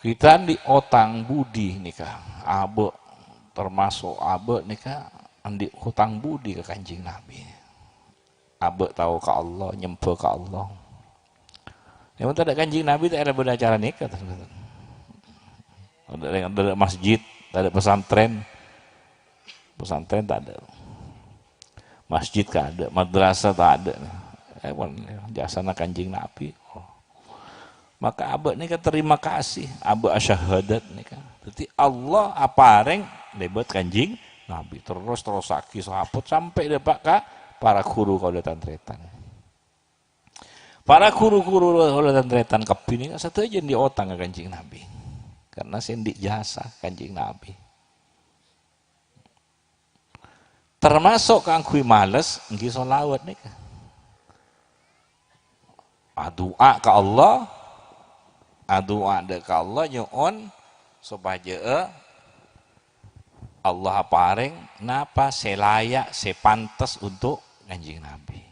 Kita di otang budi nikah, abe termasuk abe nikah andi hutang budi ke Kanjeng Nabi. Abe tahu ke Allah, nyempe ke Allah. Yang tak ada Kanjeng Nabi tak ada benda acara nikah. Ada masjid, tak ada pesantren. Pesantren tak ada. Masjid tak ada, madrasah tak ada. Jasana Kanjeng Nabi. Maka abad ni kan terima kasih, abad asyahadat ni kan. Jadi Allah apareng lebat Kanjeng Nabi terus saki sahabat sampai dapat ka para guru kalau tantretan. Para guru-guru kalau tantretan kepini satu aja di otang ke Kanjeng Nabi. Karena sendik jasa Kanjeng Nabi. Termasuk kangkui males nggih selawat nih kan. Doa ke Allah, doa ke Allah nyoon supaya Allah apareng napa selayak sepantes untuk Kanjeng Nabi.